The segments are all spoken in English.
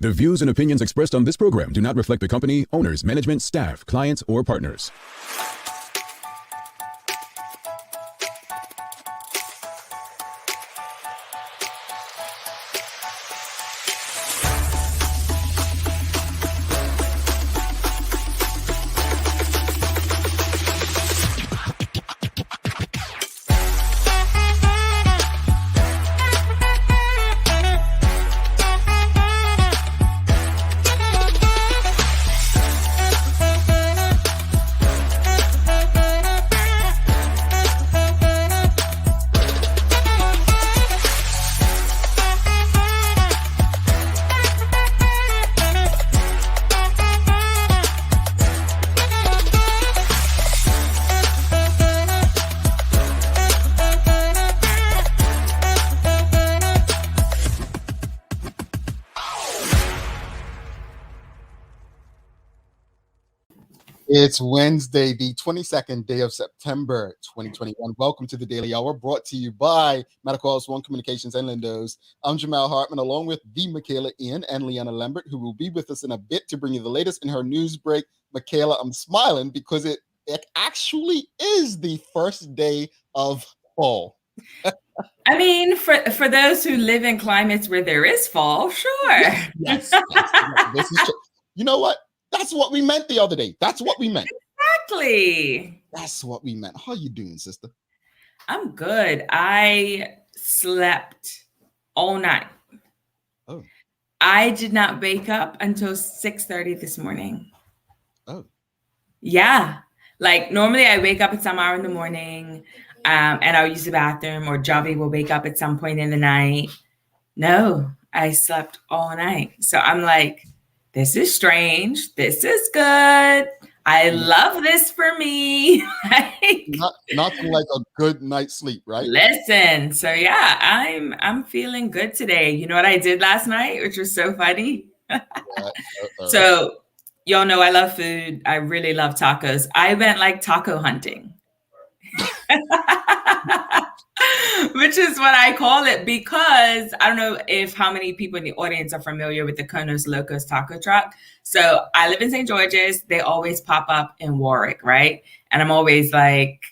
The views and opinions expressed on this program do not reflect the company, owners, management, staff, clients, or partners. It's Wednesday, the 22nd day of September, 2021. Welcome to the Daily Hour, brought to you by Medical House One Communications and Lindos. I'm Jamal Hartman, along with the Michaela Ian and Leanna Lambert, who will be with us in a bit to bring you the latest in her news break. Michaela, I'm smiling because it actually is the first day of fall. I mean, for those who live in climates where there is fall, sure. Yes. This is true. You know what? That's what we meant the other day. That's what we meant. Exactly. That's what we meant. How you doing, sister? I'm good. I slept all night. Oh. I did not wake up until 6:30 this morning. Oh. Yeah. Like normally I wake up at some hour in the morning and I'll use the bathroom, or Javi will wake up at some point in the night. No, I slept all night. So I'm like, this is strange. This is good. I love this for me. Nothing like a good night's sleep, right? Listen. So yeah, I'm feeling good today. You know what I did last night, which was so funny? So y'all know I love food. I really love tacos. I went like taco hunting. Which is what I call it, because I don't know if how many people in the audience are familiar with the Conos Locos taco truck. So I live in St. George's. They always pop up in Warwick, right? And I'm always like,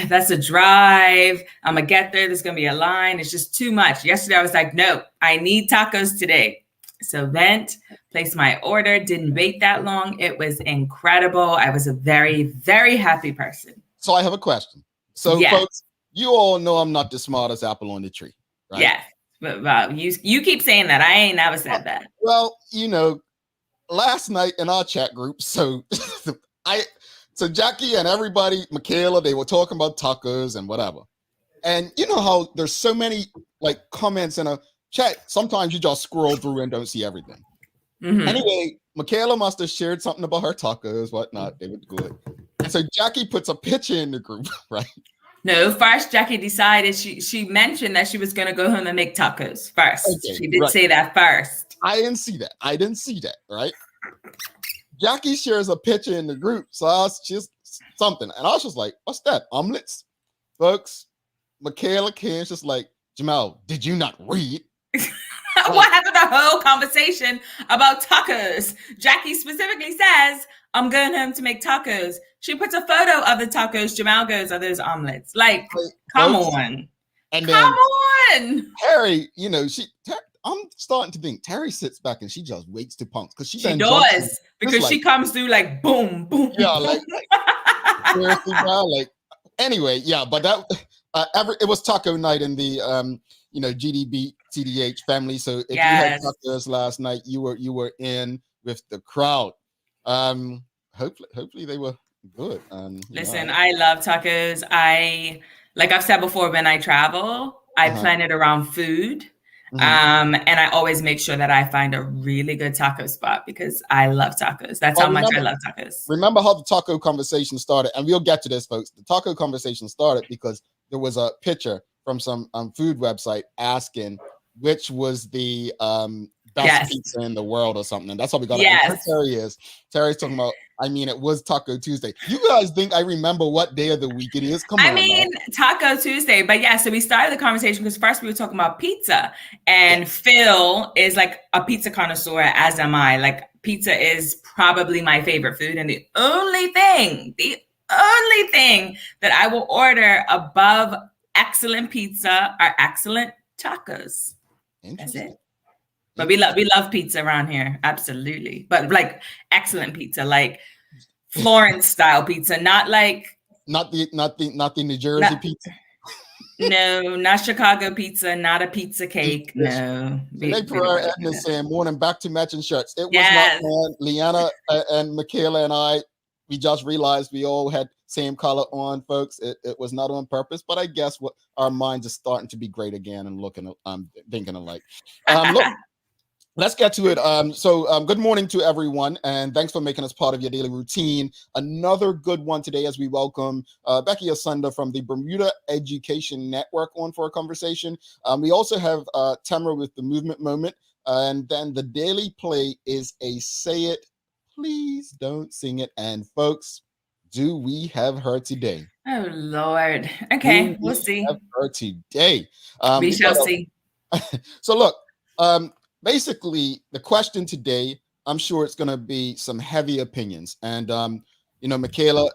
that's a drive. I'm going to get there. There's going to be a line. It's just too much. Yesterday, I was like, no, I need tacos today. So went, placed my order, didn't wait that long. It was incredible. I was a very, very happy person. So I have a question. So folks, you all know I'm not the smartest apple on the tree, right? Yeah. But you keep saying that. I ain't never said that. Well, you know, last night in our chat group, so Jackie and everybody, Michaela, they were talking about tacos and whatever. And you know how there's so many like comments in a chat. Sometimes you just scroll through and don't see everything. Mm-hmm. Anyway, Michaela must have shared something about her tacos, whatnot. They were good. So Jackie puts a picture in the group, right? No, first Jackie decided she mentioned that she was going to go home and make tacos first. Okay, she did say that first. I didn't see that, right? Jackie shares a picture in the group, so I was just something. And I was just like, what's that? Omelets? Folks, Michaela Ken's just like, Jamal, did you not read? What happened to the whole conversation about tacos? Jackie specifically says, I'm going home to make tacos. She puts a photo of the tacos. Jamal goes, are those omelets? Like, come on. And come on. Terry, you know, I'm starting to think Terry sits back and she just waits to punks. Because she does. Because she comes through like, boom, boom. Yeah, like seriously, bro. Like, anyway, yeah, but that, it was taco night in the, GDB, TDH family. So if you had tacos last night, you were in with the crowd. Hopefully they were good. Listen, I love tacos. Like I've said before, when I travel, I plan it around food. And I always make sure that I find a really good taco spot because I love tacos. That's how much I love tacos. Remember how the taco conversation started, and we'll get to this, folks. The taco conversation started because there was a picture from some food website asking which was the best pizza in the world or something. And that's how we got it. Terry's talking about, I mean, it was Taco Tuesday. You guys think I remember what day of the week it is? Come on. I mean, Taco Tuesday. But yeah, so we started the conversation because first we were talking about pizza. And Phil is like a pizza connoisseur, as am I. Like, pizza is probably my favorite food. And the only thing that I will order above excellent pizza are excellent tacos. That's it. But we love pizza around here, absolutely. But like excellent pizza, like Florence style pizza, not the New Jersey pizza. No, not Chicago pizza, not a pizza cake. No. They Pereira Edna saying morning back to matching shirts. It was not planned. Liana and Michaela and I, we just realized we all had same color on, folks. It was not on purpose, but I guess what our minds are starting to be great again and thinking alike. Look. Let's get to it. So good morning to everyone, and thanks for making us part of your daily routine. Another good one today as we welcome Becky Ausenda from the Bermuda Education Network on for a conversation. We also have Tamara with the Movement Moment, and then the Daily Play is a Say It, Please Don't Sing It. And folks, do we have her today? Oh, Lord. Okay, we'll see. Have her today. We shall see. So look, basically, the question today, I'm sure it's going to be some heavy opinions. And, Michaela,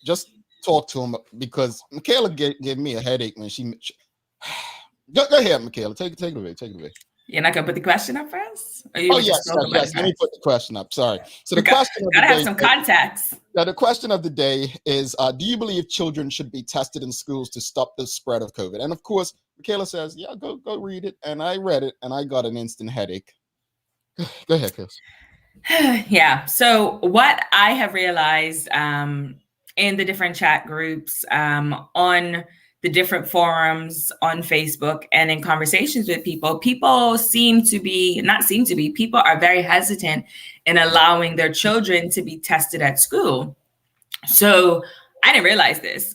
just talk to him because Michaela gave me a headache when she go ahead, Michaela. Take it away. You're not going to put the question up first? Yes. Let me put the question up. Sorry. So the question gotta have some context. The question of the day is, do you believe children should be tested in schools to stop the spread of COVID? And of course, Michaela says, yeah, go read it. And I read it and I got an instant headache. Go ahead, Chris. Yeah. So what I have realized in the different chat groups, on the different forums on Facebook and in conversations with people, people are very hesitant in allowing their children to be tested at school. So I didn't realize this.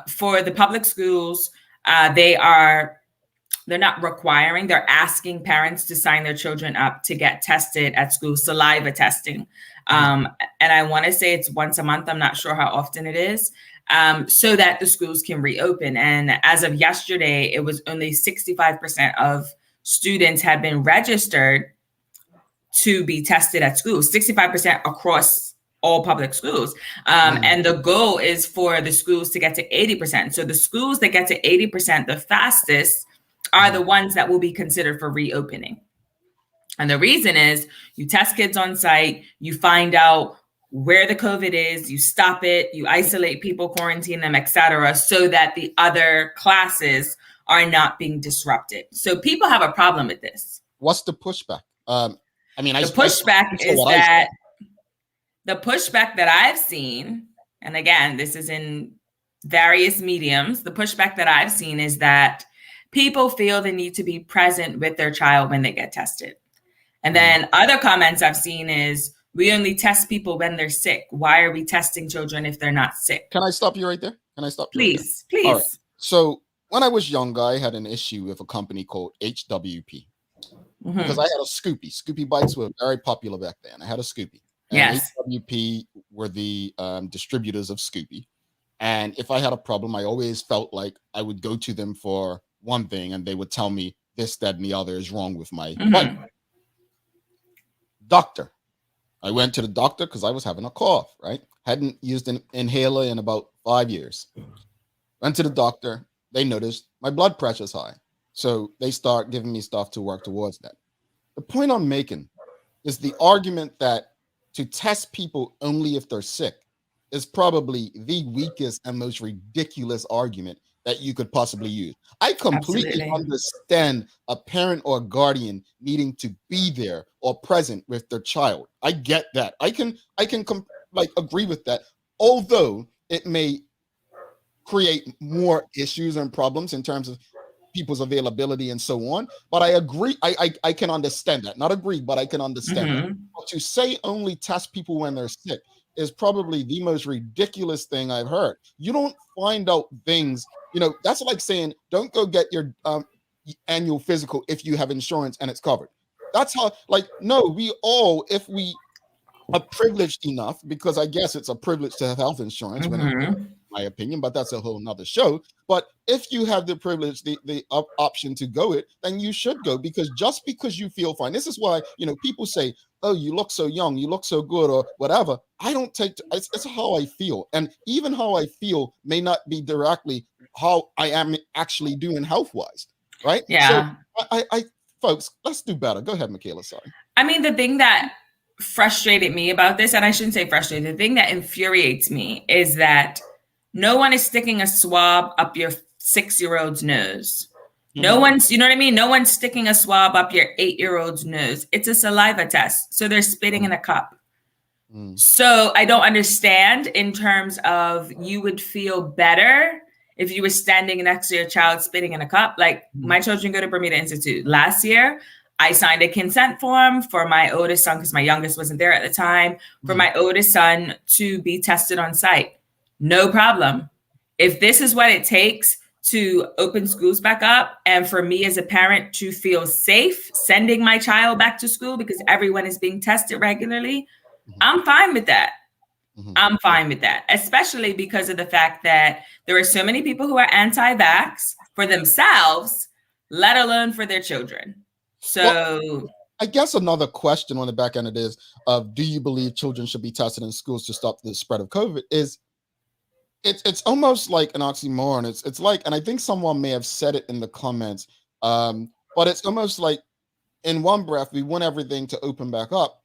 For the public schools, they're not requiring, they're asking parents to sign their children up to get tested at school, saliva testing. And I want to say it's once a month. I'm not sure how often it is. So that the schools can reopen. And as of yesterday, it was only 65% of students had been registered to be tested at school, 65% across all public schools. And the goal is for the schools to get to 80%. So the schools that get to 80% the fastest are the ones that will be considered for reopening. And the reason is you test kids on site, you find out where the COVID is, you stop it, you isolate people, quarantine them, etc., so that the other classes are not being disrupted. So people have a problem with this. What's the pushback? The pushback that I've seen, and again, this is in various mediums, the pushback that I've seen is that people feel the need to be present with their child when they get tested. And then other comments I've seen is, we only test people when they're sick. Why are we testing children if they're not sick? Can I stop you right there? Please. All right. So when I was younger, I had an issue with a company called HWP because I had a Scoopy. Scoopy bites were very popular back then. I had a Scoopy. And yes. HWP were the distributors of Scoopy. And if I had a problem, I always felt like I would go to them for one thing and they would tell me this, that, and the other is wrong with my bite. Doctor. I went to the doctor because I was having a cough, right? Hadn't used an inhaler in about 5 years. Went to the doctor. They noticed my blood pressure's high. So they start giving me stuff to work towards that. The point I'm making is the argument that to test people only if they're sick is probably the weakest and most ridiculous argument that you could possibly use. I completely understand a parent or guardian needing to be there or present with their child. I get that. I can agree with that. Although it may create more issues and problems in terms of people's availability and so on. But I agree. I can understand that. Not agree, but I can understand that. But to say only test people when they're sick is probably the most ridiculous thing I've heard. You don't find out things, that's like saying, don't go get your annual physical if you have insurance and it's covered. That's how, no, we all, if we privileged enough, because I guess it's a privilege to have health insurance, in my opinion, but that's a whole nother show. But if you have the privilege, the option to go it, then you should go, because just because you feel fine, this is why, people say, oh, you look so young, you look so good, or whatever. I don't take it's how I feel, and even how I feel may not be directly how I am actually doing health wise, right? Yeah. So I folks, let's do better. Go ahead, Michaela. Sorry. I mean, the thing that frustrated me about this, and I shouldn't say frustrated, the thing that infuriates me is that no one is sticking a swab up your 6-year-old's nose. No one's, you know what I mean? No one's sticking a swab up your 8-year-old's nose. It's a saliva test. So they're spitting in a cup. So I don't understand in terms of, you would feel better if you were standing next to your child spitting in a cup. Like, my children go to Bermuda Institute. Last year, I signed a consent form for my oldest son, because my youngest wasn't there at the time, for my oldest son to be tested on site. No problem. If this is what it takes to open schools back up, and for me as a parent to feel safe sending my child back to school because everyone is being tested regularly, I'm fine with that. I'm fine with that, especially because of the fact that there are so many people who are anti-vax for themselves, let alone for their children. So I guess another question on the back end of this, do you believe children should be tested in schools to stop the spread of COVID, is it's almost like an oxymoron. It's like, and I think someone may have said it in the comments, but it's almost like, in one breath, we want everything to open back up.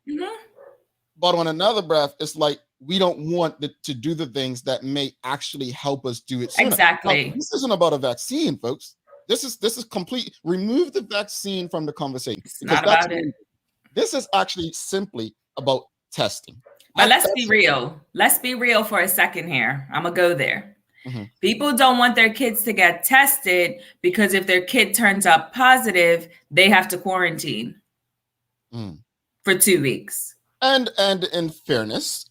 But on another breath, it's like, we don't want to do the things that may actually help us do it sooner. Exactly. Now, this isn't about a vaccine, folks. This is complete. Remove the vaccine from the conversation. It's not about it. This is actually simply about testing. But let's be real. Let's be real for a second here. I'm going to go there. People don't want their kids to get tested because if their kid turns up positive, they have to quarantine for 2 weeks. And in fairness,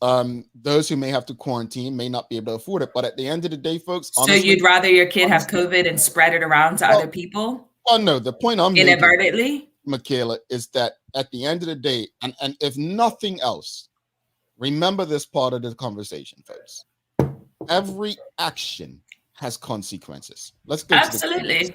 those who may have to quarantine may not be able to afford it. But at the end of the day, folks, honestly, so you'd rather your kid have COVID and spread it around to other people? Well, no, the point I'm making, inadvertently, Michaela, is that at the end of the day, and if nothing else, remember this part of the conversation, folks. Every action has consequences. Let's go. Absolutely.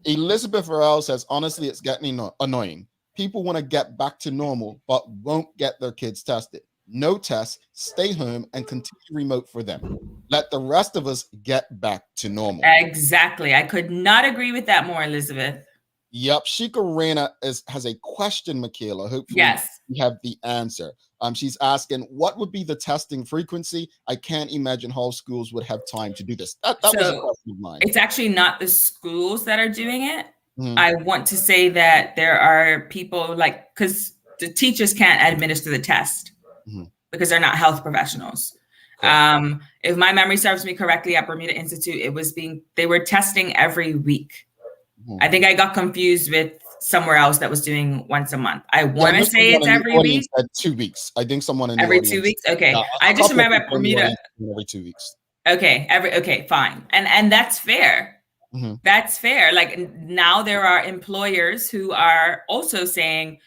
Elizabeth Varel says, honestly, it's getting annoying. People want to get back to normal, but won't get their kids tested. No tests, stay home, and continue remote for them. Let the rest of us get back to normal. Exactly. I could not agree with that more, Elizabeth. Yep. Shika Rena has a question, Michaela. Hopefully we have the answer. She's asking, what would be the testing frequency? I can't imagine how schools would have time to do this. That was a question of mine. It's actually not the schools that are doing it. I want to say that there are people because the teachers can't administer the test because they're not health professionals. If my memory serves me correctly, at Bermuda Institute, they were testing every week. I think I got confused with somewhere else that was doing once a month. I want to say it's every week. At 2 weeks. I think someone in every 2 weeks. Okay. I just remember at Bermuda every 2 weeks. Okay, fine. And that's fair. That's fair. Like, now there are employers who are also saying,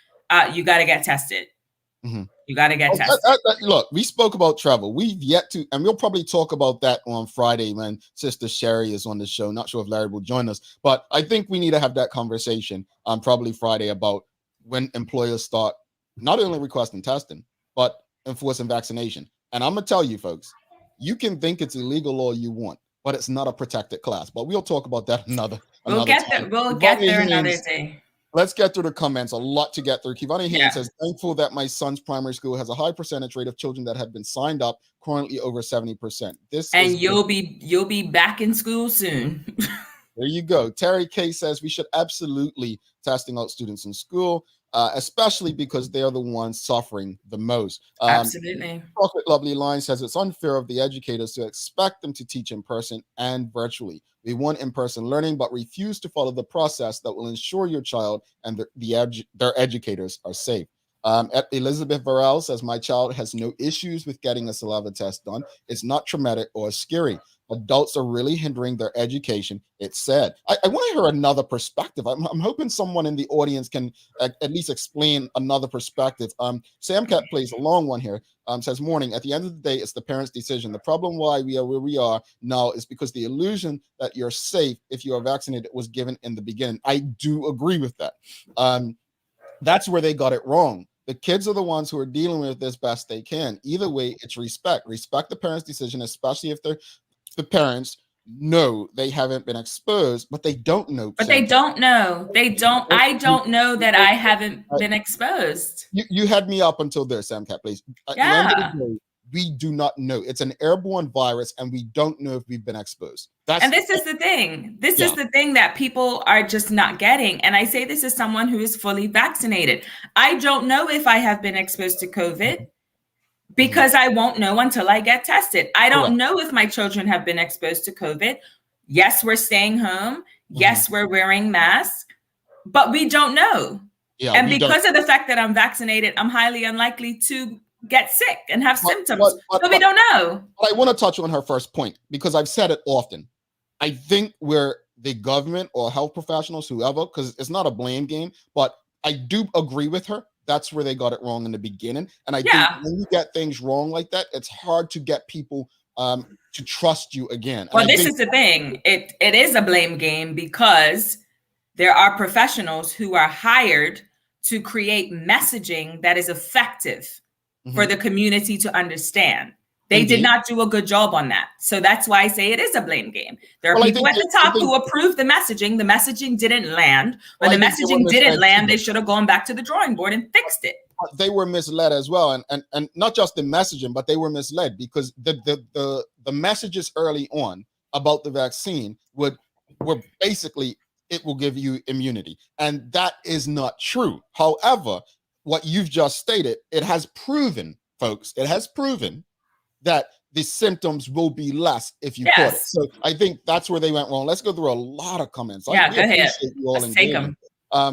you got to get tested. You got to get tested. Look, we spoke about travel. We've yet to, and we'll probably talk about that on Friday when Sister Sherry is on the show. Not sure if Larry will join us, but I think we need to have that conversation on probably Friday about when employers start not only requesting testing, but enforcing vaccination. And I'm going to tell you, folks, you can think it's illegal all you want, but it's not a protected class. But we'll talk about that another time. We'll get there another day. Let's get through the comments. A lot to get through. Kivani Haynes says, thankful that my son's primary school has a high percentage rate of children that have been signed up, currently over 70%. You'll be back in school soon. There you go. Terry K says we should absolutely testing out students in school, especially because they are the ones suffering the most. Absolutely. Prophet Lovely Line says it's unfair of the educators to expect them to teach in person and virtually. We want in-person learning, but refuse to follow the process that will ensure your child and their educators are safe. Elizabeth Varel says, my child has no issues with getting a saliva test done. It's not traumatic or scary, adults are really hindering their education. It said. I want to hear another perspective. I'm hoping someone in the audience can at least explain another perspective. Sam Cat plays a long one here. Says, morning, at the end of the day, it's the parents' decision. The problem why we are where we are now is because the illusion that you're safe if you are vaccinated was given in the beginning. I do agree with that. That's where they got it wrong. The kids are the ones who are dealing with this best they can. Either way, it's respect. Respect the parents' decision, especially if the parents know they haven't been exposed, but they don't know. But they don't know. They don't. I don't know that I haven't been exposed. You had me up until there, Sam Cat, please. At the end of the day, we do not know. It's an airborne virus, and we don't know if we've been exposed. And this is the thing. This is the thing that people are just not getting. And I say this as someone who is fully vaccinated. I don't know if I have been exposed to COVID because I won't know until I get tested. I don't know if my children have been exposed to COVID. Yes, we're staying home. Yes, we're wearing masks, but we don't know. Yeah, and because of the fact that I'm vaccinated, I'm highly unlikely to get sick and have symptoms. But we don't know. But I want to touch on her first point because I've said it often. I think we're the government or health professionals, whoever, because it's not a blame game, but I do agree with her. That's where they got it wrong in the beginning. And I think when you get things wrong like that, it's hard to get people to trust you again. Well, this is the thing. It is a blame game because there are professionals who are hired to create messaging that is effective for the community to understand. They did not do a good job on that. So that's why I say it is a blame game. There are people at the top who approved the messaging. The messaging didn't land. When the messaging didn't land, they should have gone back to the drawing board and fixed it. They were misled as well. And not just the messaging, but they were misled because the messages early on about the vaccine were basically, it will give you immunity. And that is not true. However, what you've just stated, it has proven, folks, it has proven that the symptoms will be less if you caught it. So I think that's where they went wrong. Let's go through a lot of comments. Yeah, go ahead. Let's take them.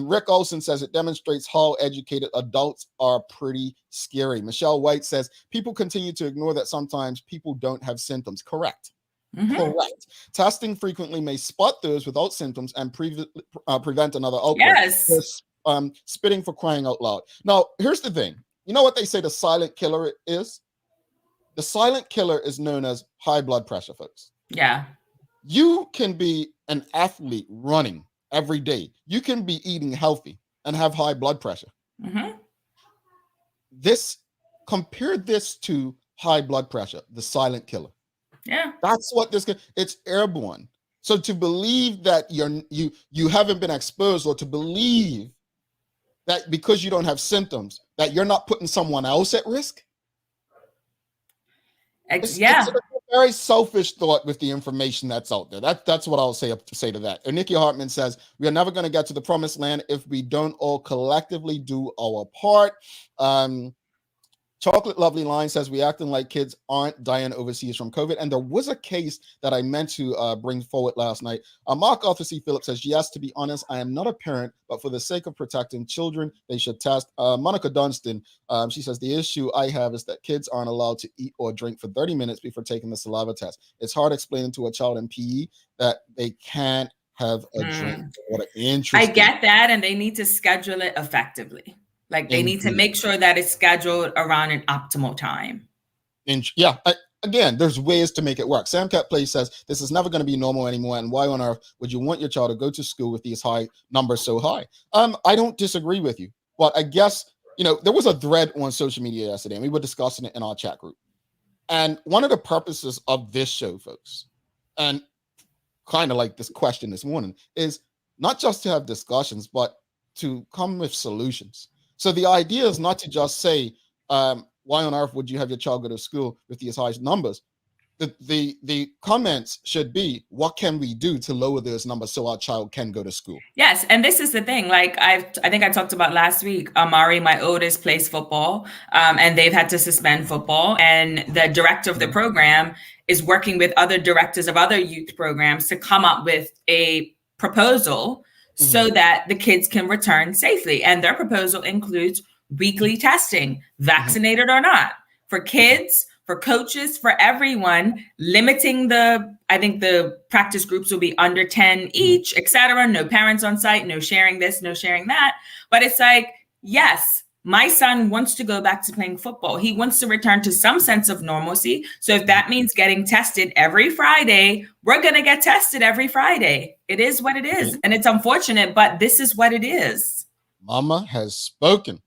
Rick Olson says it demonstrates how educated adults are pretty scary. Michelle White says people continue to ignore that sometimes people don't have symptoms. Correct. Correct. Testing frequently may spot those without symptoms and prevent another outbreak. Yes. Spitting for crying out loud. Now, here's the thing. You know what they say the silent killer is? The silent killer is known as high blood pressure, folks. Yeah. You can be an athlete running every day. You can be eating healthy and have high blood pressure. Compare this to high blood pressure, the silent killer. Yeah. That's what it's airborne. So to believe that you haven't been exposed, or to believe that because you don't have symptoms that you're not putting someone else at risk. It's a very selfish thought with the information that's out there. That's what I'll say to that. And Nikki Hartman says, we are never going to get to the promised land if we don't all collectively do our part. Chocolate Lovely Line says, we acting like kids aren't dying overseas from COVID. And there was a case that I meant to bring forward last night. Mark Arthur C. Phillips says, yes, to be honest, I am not a parent, but for the sake of protecting children, they should test. Monica Dunstan, she says, the issue I have is that kids aren't allowed to eat or drink for 30 minutes before taking the saliva test. It's hard explaining to a child in PE that they can't have a drink. What an interesting. I get that, and they need to schedule it effectively. Like they need to make sure that it's scheduled around an optimal time. Again, there's ways to make it work. Sam Cat Play says this is never going to be normal anymore. And why on earth would you want your child to go to school with these high numbers so high? I don't disagree with you, but I guess, there was a thread on social media yesterday and we were discussing it in our chat group. And one of the purposes of this show, folks, and kind of like this question this morning, is not just to have discussions, but to come with solutions. So the idea is not to just say, why on earth would you have your child go to school with these high numbers? The comments should be, what can we do to lower those numbers so our child can go to school? Yes, and this is the thing. Like I think I talked about last week, Amari, my oldest, plays football, and they've had to suspend football. And the director of the program is working with other directors of other youth programs to come up with a proposal so that the kids can return safely. And their proposal includes weekly testing, vaccinated or not, for kids, for coaches, for everyone, limiting the I think the practice groups will be under 10 each, etc. No parents on site, no sharing this, no sharing that. But it's like, yes, my son wants to go back to playing football. He wants to return to some sense of normalcy. So if that means getting tested every Friday, we're going to get tested every Friday. It is what it is. And it's unfortunate, but this is what it is. Mama has spoken.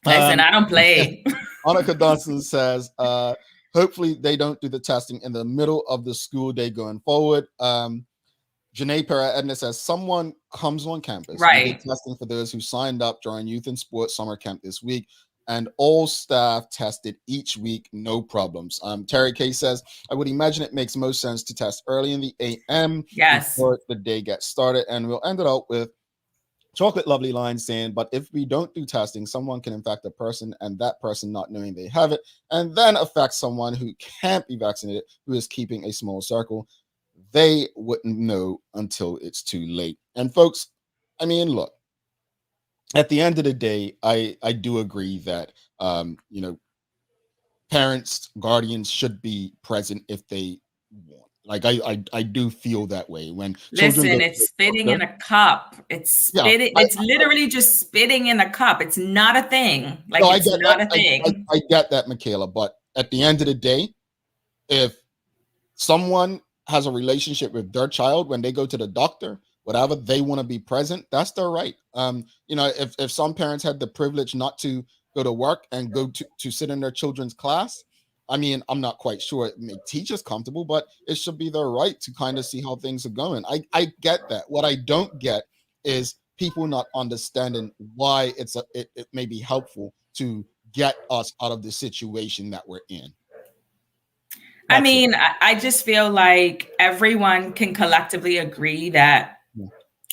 Listen, I don't play. Monica Johnson says, hopefully they don't do the testing in the middle of the school day going forward. Janae Pera-Edna says, someone comes on campus. Right. We did testing for those who signed up during youth and sports summer camp this week, and all staff tested each week, no problems. Terry K says, I would imagine it makes most sense to test early in the a.m. Yes. before the day gets started. And we'll end it out with Chocolate Lovely Line saying, but if we don't do testing, someone can infect a person and that person not knowing they have it, and then affect someone who can't be vaccinated, who is keeping a small circle. They wouldn't know until it's too late. And folks, I mean, look, at the end of the day, I do agree that, parents, guardians should be present if they want. Like I do feel that way when listen, it's spitting in a cup. It's spitting. Yeah, it's literally just spitting in a cup. It's not a thing. Like no, it's not a thing. I get that, Michaela. But at the end of the day, if someone has a relationship with their child when they go to the doctor, whatever, they want to be present, that's their right. If some parents had the privilege not to go to work and go to sit in their children's class, I mean, I'm not quite sure it make teachers comfortable, but it should be their right to kind of see how things are going. I get that. What I don't get is people not understanding why it may be helpful to get us out of the situation that we're in. I mean, I just feel like everyone can collectively agree that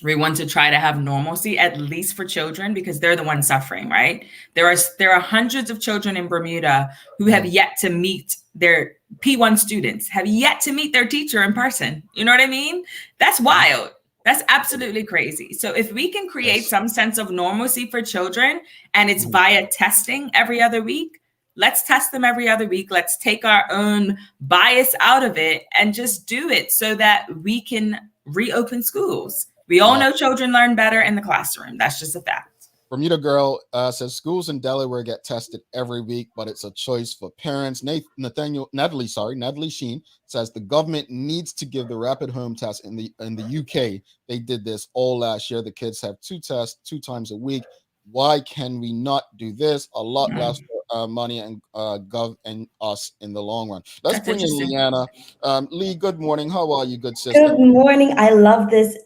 we want to try to have normalcy, at least for children, because they're the ones suffering, right? There are hundreds of children in Bermuda who have yet to meet their P1 students, have yet to meet their teacher in person. You know what I mean? That's wild. That's absolutely crazy. So if we can create some sense of normalcy for children and it's via testing every other week, let's test them every other week. Let's take our own bias out of it and just do it so that we can reopen schools. We all know children learn better in the classroom. That's just a fact. Bermuda Girl says schools in Delaware get tested every week, but it's a choice for parents. Natalie Sheen says the government needs to give the rapid home test in the UK. They did this all last year. The kids have 2 tests 2 times a week. Why can we not do this? A lot less money and gov and us in the long run. Let's bring in Leanna. Lee, good morning. How are you, good sister? Good morning. I love this.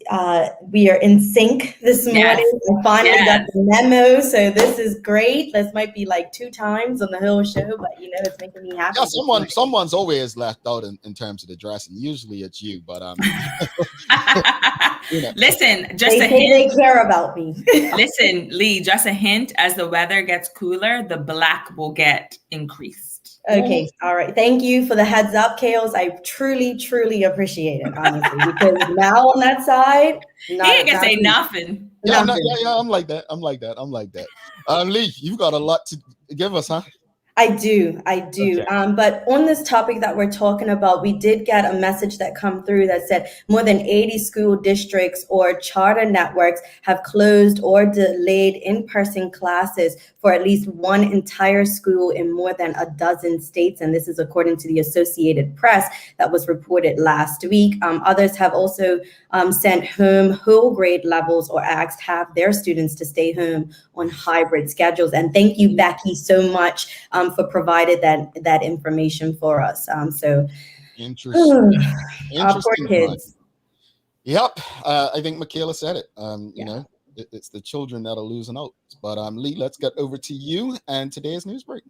We are in sync this morning. I finally got the memo, so this is great. This might be like 2 times on the whole show, but it's making me happy. Yeah, someone's always left out in terms of the dressing. Usually it's you, but listen, just a hint. They care about me. Listen, Lee, just a hint. As the weather gets cooler, the black will get increased. Okay, all right. Thank you for the heads up, Chaos. I truly, truly appreciate it, honestly, because now on that side, he ain't gonna say nothing. Yeah, I'm like that. Lee, you've got a lot to give us, huh? I do. Okay. But on this topic that we're talking about, we did get a message that come through that said more than 80 school districts or charter networks have closed or delayed in-person classes for at least one entire school in more than a dozen states. And this is according to the Associated Press that was reported last week. Others have also sent home whole grade levels or asked have their students to stay home on hybrid schedules. And thank you, Becky, so much for providing that information for us. So interesting. Our poor kids. Yep. I think Michaela said it. It's the children that are losing out. But Lee, let's get over to you and today's news break.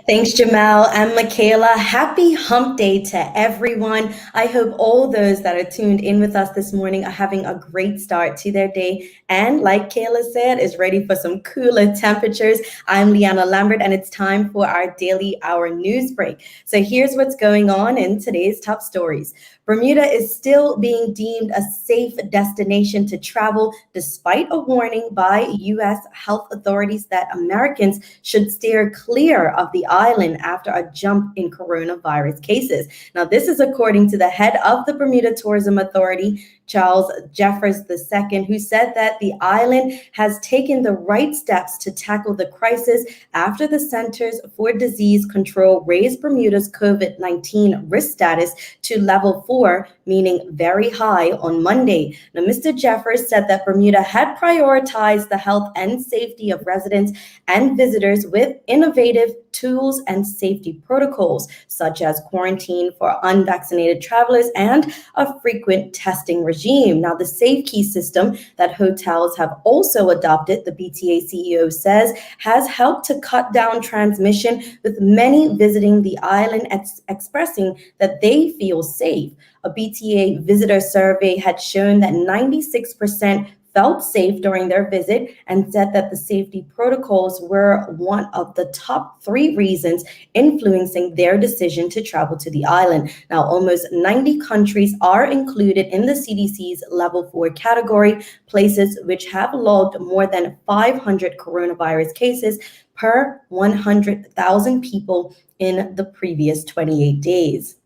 Thanks, Jamal and Michaela. Happy hump day to everyone. I hope all those that are tuned in with us this morning are having a great start to their day. And like Kayla said, is ready for some cooler temperatures. I'm Leanna Lambert, and it's time for our daily hour news break. So here's what's going on in today's top stories. Bermuda is still being deemed a safe destination to travel, despite a warning by U.S. health authorities that Americans should steer clear of the island after a jump in coronavirus cases. Now, this is according to the head of the Bermuda Tourism Authority, Charles Jeffers II, who said that the island has taken the right steps to tackle the crisis after the Centers for Disease Control raised Bermuda's COVID-19 risk status to level 4, meaning very high, on Monday. Now, Mr. Jeffers said that Bermuda had prioritized the health and safety of residents and visitors with innovative tools and safety protocols, such as quarantine for unvaccinated travelers and a frequent testing regime. Now, the Safe Key system that hotels have also adopted, the BTA CEO says, has helped to cut down transmission, with many visiting the island expressing that they feel safe. A BTA visitor survey had shown that 96% felt safe during their visit and said that the safety protocols were one of the top 3 reasons influencing their decision to travel to the island. Now, almost 90 countries are included in the CDC's level 4 category, places which have logged more than 500 coronavirus cases per 100,000 people in the previous 28 days.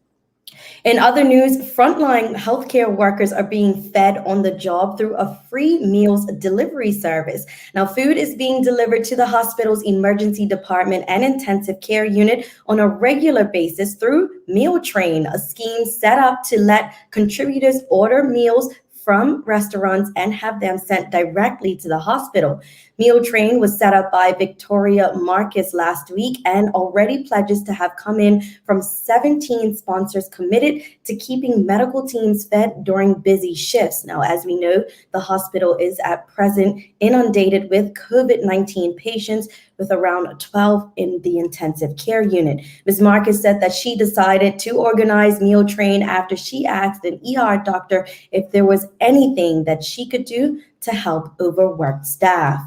In other news, frontline healthcare workers are being fed on the job through a free meals delivery service. Now, food is being delivered to the hospital's emergency department and intensive care unit on a regular basis through Meal Train, a scheme set up to let contributors order meals from restaurants and have them sent directly to the hospital. Meal Train was set up by Victoria Marcus last week and already pledges to have come in from 17 sponsors committed to keeping medical teams fed during busy shifts. Now, as we know, the hospital is at present inundated with COVID-19 patients, with around 12 in the intensive care unit. Ms. Marcus said that she decided to organize Meal Train after she asked an ER doctor if there was anything that she could do to help overworked staff.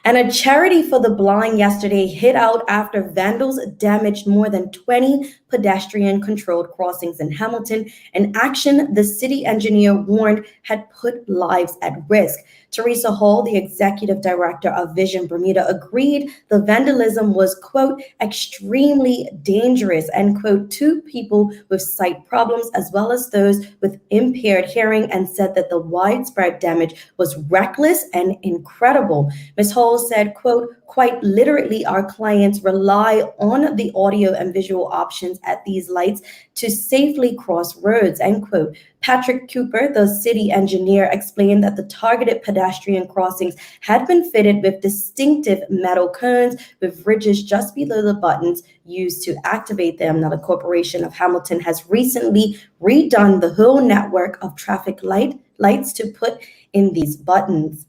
And a charity for the blind yesterday hit out after vandals damaged more than 20 pedestrian-controlled crossings in Hamilton, an action the city engineer warned had put lives at risk. Teresa Hall, the executive director of Vision Bermuda, agreed the vandalism was, quote, extremely dangerous, and, quote, to people with sight problems as well as those with impaired hearing, and said that the widespread damage was reckless and incredible. Ms. Hall said, quote, quite literally, our clients rely on the audio and visual options at these lights to safely cross roads, end quote. Patrick Cooper, the city engineer, explained that the targeted pedestrian crossings had been fitted with distinctive metal cones with ridges just below the buttons used to activate them. Now, the Corporation of Hamilton has recently redone the whole network of traffic lights to put in these buttons.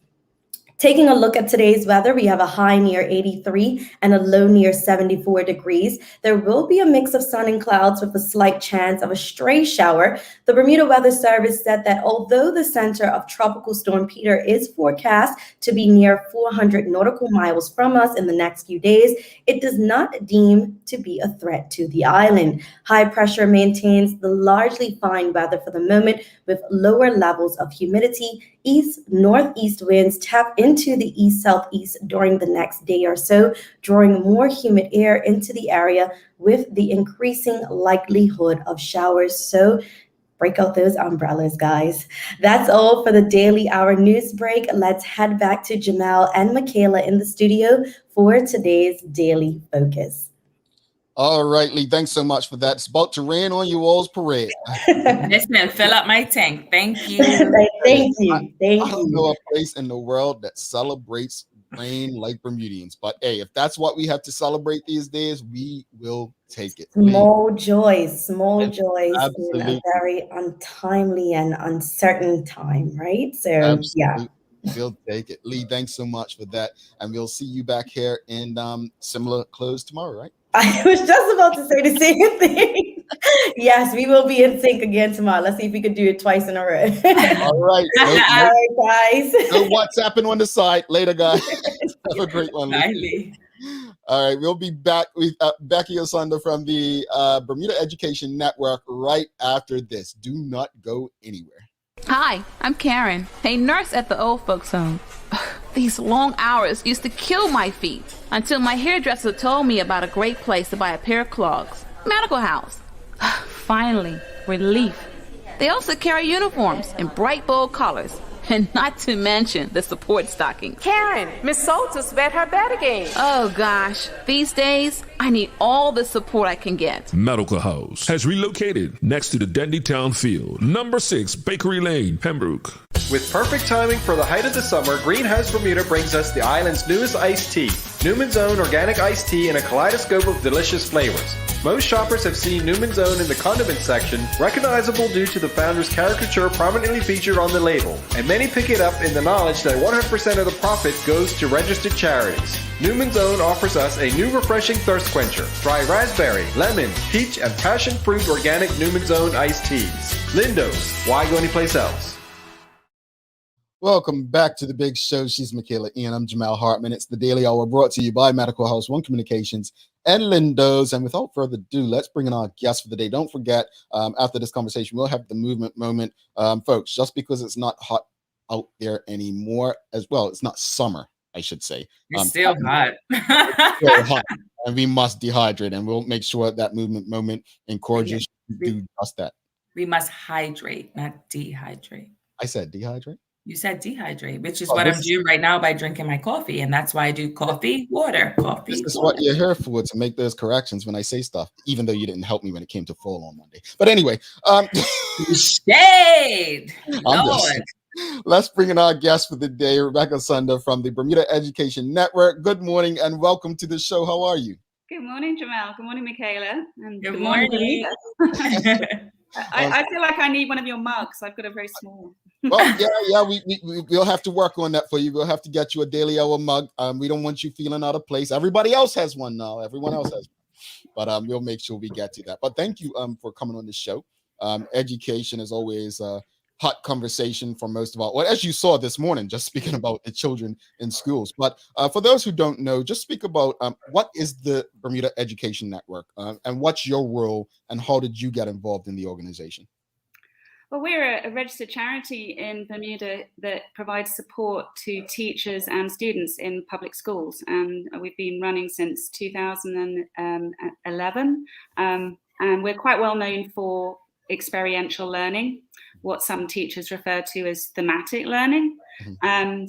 Taking a look at today's weather, we have a high near 83 and a low near 74 degrees. There will be a mix of sun and clouds with a slight chance of a stray shower. The Bermuda Weather Service said that although the center of Tropical Storm Peter is forecast to be near 400 nautical miles from us in the next few days, it does not deem to be a threat to the island. High pressure maintains the largely fine weather for the moment, with lower levels of humidity. East-northeast winds tap into the east-southeast during the next day or so, drawing more humid air into the area with the increasing likelihood of showers. So break out those umbrellas, guys. That's all for the Daily Hour news break. Let's head back to Jamal and Michaela in the studio for today's Daily Focus. All right, Lee, thanks so much for that. It's about to rain on you all's parade. Listen, fill up my tank. Thank you. Thank you. I don't know a place in the world that celebrates rain like Bermudians, but hey, if that's what we have to celebrate these days, we will take it. Small joys Absolutely. in a very untimely and uncertain time, right? So, Absolutely. yeah. We'll take it. Lee, thanks so much for that. And we'll see you back here in similar clothes tomorrow, right? I was just about to say the same thing. Yes, we will be in sync again tomorrow. Let's see if we could do it twice in a row. All right. All right, guys. No WhatsApping on the side. Later, guys. Have a great one. Bye, Lee. All right, we'll be back with Becky Ausenda from the Bermuda Education Network right after this. Do not go anywhere. Hi, I'm Karen, a nurse at the old folks home. These long hours used to kill my feet until my hairdresser told me about a great place to buy a pair of clogs. Medical House. Finally, relief. They also carry uniforms in bright, bold colors. And not to mention the support stockings. Karen, Miss Soltis read her bed again. Oh gosh, these days, I need all the support I can get. Medical House has relocated next to the Dendy Town Field, number 6 Bakery Lane, Pembroke. With perfect timing for the height of the summer, Greenhouse Bermuda brings us the island's newest iced tea, Newman's Own Organic Iced Tea in a kaleidoscope of delicious flavors. Most shoppers have seen Newman's Own in the condiment section, recognizable due to the founder's caricature prominently featured on the label, and many pick it up in the knowledge that 100% of the profit goes to registered charities. Newman's Own offers us a new refreshing thirst quencher, dry raspberry, lemon, peach, and passion fruit organic Newman's Own iced teas. Lindo's, why go anyplace else? Welcome back to the big show. She's Michaela Ian. I'm Jamal Hartman. It's the Daily Hour brought to you by Medical House One Communications and Lindo's. And without further ado, let's bring in our guest for the day. Don't forget, after this conversation, we'll have the movement moment. Folks, just because it's not hot out there anymore as well, it's not summer, I should say. It's still hot. Still hot. And we must dehydrate, and we'll make sure that movement moment encourages you to do just that. We must hydrate, not dehydrate. I said dehydrate? You said dehydrate, which is what I'm doing right now by drinking my coffee. And that's why I do coffee, water, coffee. This is what you're here for, to make those corrections when I say stuff, even though you didn't help me when it came to fall on Monday. But anyway. Shade. Lord. Let's bring in our guest for the day, Rebecca Ausenda from the Bermuda Education Network. Good morning and welcome to the show. How are you? Good morning, Jamal. Good morning, Michaela. And good morning. I feel like I need one of your mugs. I've got a very small. Well, we'll have to work on that for you. We'll have to get you a Daily Hour mug. We don't want you feeling out of place. Everybody else has one now. Everyone else has one. But we'll make sure we get to that. But thank you for coming on the show. Education is always hot conversation for most of all. As you saw this morning, just speaking about the children in schools. But for those who don't know, just speak about what is the Bermuda Education Network and what's your role and how did you get involved in the organization? Well, we're a registered charity in Bermuda that provides support to teachers and students in public schools. And we've been running since 2011. And we're quite well known for experiential learning, what some teachers refer to as thematic learning.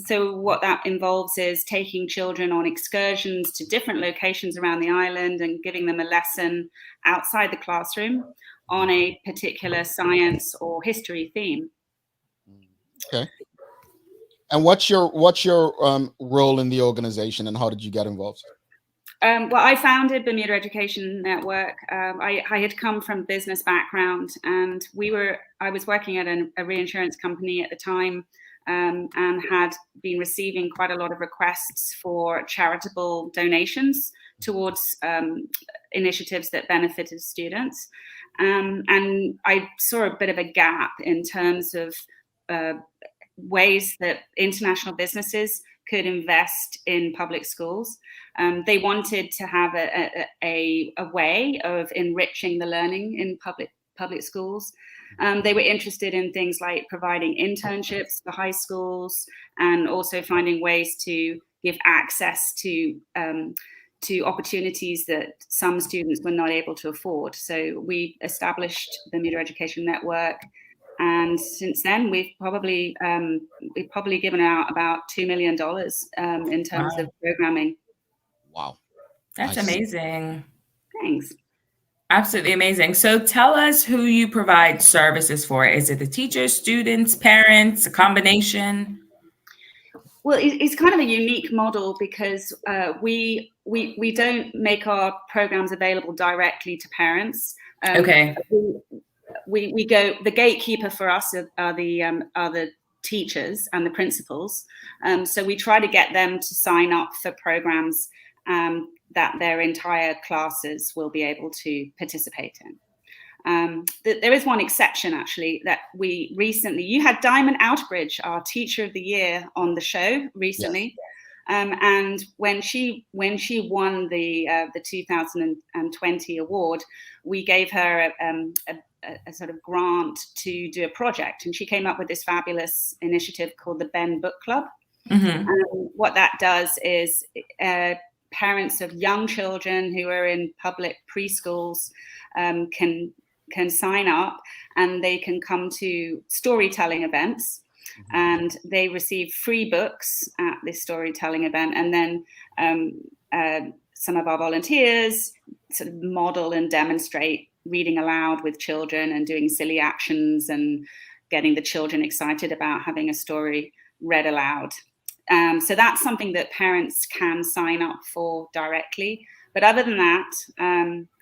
So what that involves is taking children on excursions to different locations around the island and giving them a lesson outside the classroom on a particular science or history theme. Okay. And what's your role in the organization and how did you get involved? Well, I founded Bermuda Education Network. I had come from business background, and I was working at a reinsurance company at the time, and had been receiving quite a lot of requests for charitable donations towards initiatives that benefited students. And I saw a bit of a gap in terms of ways that international businesses could invest in public schools. They wanted to have a way of enriching the learning in public schools. They were interested in things like providing internships for high schools and also finding ways to give access to opportunities that some students were not able to afford. So we established the Bermuda Education Network. And since then, we've probably given out about $2 million in terms of programming. Wow. That's amazing. Thanks. Absolutely amazing. So tell us who you provide services for. Is it the teachers, students, parents, a combination? Well, it's kind of a unique model because we don't make our programs available directly to parents. Okay. We go, the gatekeeper for us are the teachers and the principals. So we try to get them to sign up for programs that their entire classes will be able to participate in. There is one exception, actually, that you had Diamond Outbridge, our Teacher of the Year, on the show recently. And when she won the 2020 award, we gave her a sort of grant to do a project, and she came up with this fabulous initiative called the Ben Book Club. What that does is parents of young children who are in public preschools can sign up, and they can come to storytelling events, and they receive free books at this storytelling event. And then some of our volunteers sort of model and demonstrate reading aloud with children and doing silly actions and getting the children excited about having a story read aloud. So that's something that parents can sign up for directly. But other than that,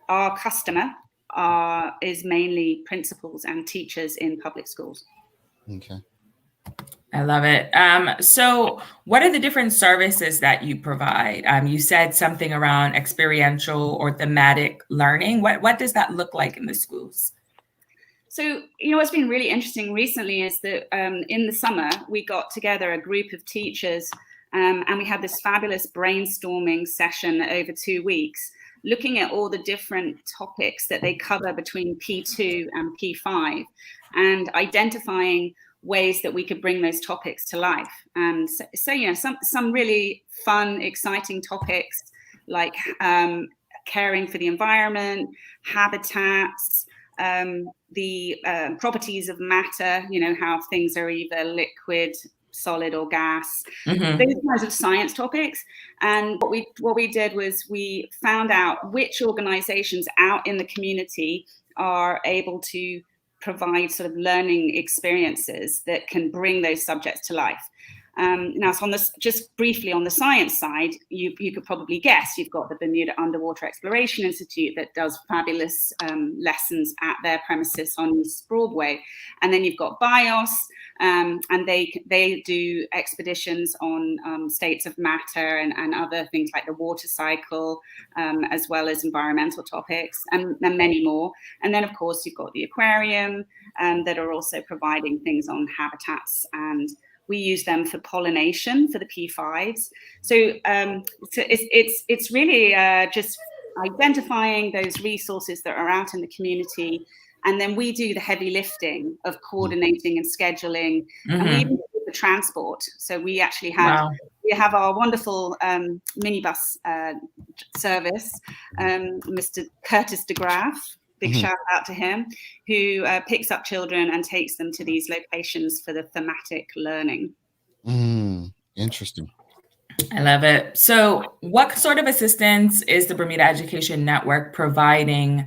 our customer is mainly principals and teachers in public schools. Okay. I love it. So what are the different services that you provide? You said something around experiential or thematic learning. What does that look like in the schools? So, what's been really interesting recently is that in the summer, we got together a group of teachers and we had this fabulous brainstorming session over 2 weeks, looking at all the different topics that they cover between P2 and P5 and identifying ways that we could bring those topics to life. And so some really fun, exciting topics like caring for the environment, habitats, the properties of matter, how things are either liquid, solid, or gas, those kinds of science topics. And what we did was we found out which organizations out in the community are able to provide sort of learning experiences that can bring those subjects to life. Now, so just briefly on the science side, you could probably guess you've got the Bermuda Underwater Exploration Institute that does fabulous lessons at their premises on East Broadway. And then you've got BIOS, and they do expeditions on states of matter and other things like the water cycle, as well as environmental topics and many more. And then, of course, you've got the aquarium that are also providing things on habitats, and we use them for pollination for the P5s. So it's really just identifying those resources that are out in the community. And then we do the heavy lifting of coordinating and scheduling. And we even do the transport. So we actually have our wonderful minibus service, Mr. Curtis DeGraff. Big shout out to him, who picks up children and takes them to these locations for the thematic learning. Interesting. I love it. So what sort of assistance is the Bermuda Education Network providing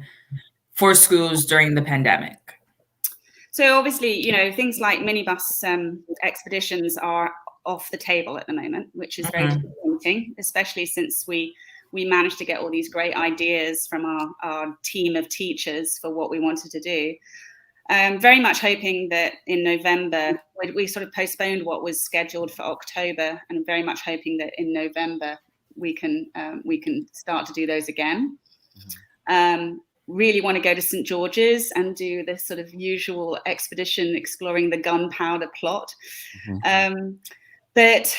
for schools during the pandemic? So obviously, things like minibus expeditions are off the table at the moment, which is very disappointing, especially since we managed to get all these great ideas from our team of teachers for what we wanted to do. Very much hoping that in November, we sort of postponed what was scheduled for October, and very much hoping that in November we can start to do those again. Really want to go to St. George's and do the sort of usual expedition exploring the gunpowder plot. But